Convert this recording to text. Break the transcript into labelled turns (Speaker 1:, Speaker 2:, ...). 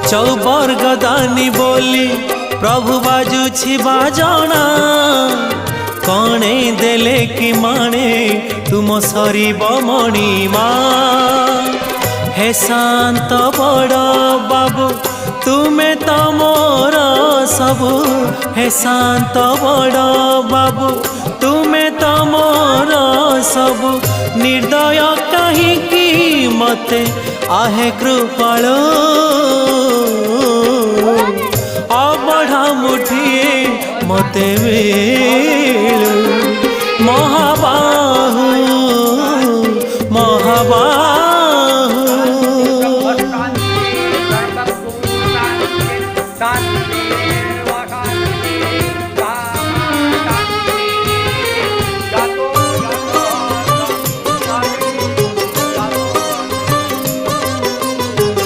Speaker 1: चौबर्ग दानी बोली प्रभु बाजुछि बाजना कणे देले कि माणे तुम सरीब मणिमा हे शांत बड़ बाबू तुमे तो मोर सबु हे शांत बड़ बाबू तुमे तो मोर सबु निर्दय कहीं मते आहे कृपाल अबढ़ा मुठिए मते मिलु महाबा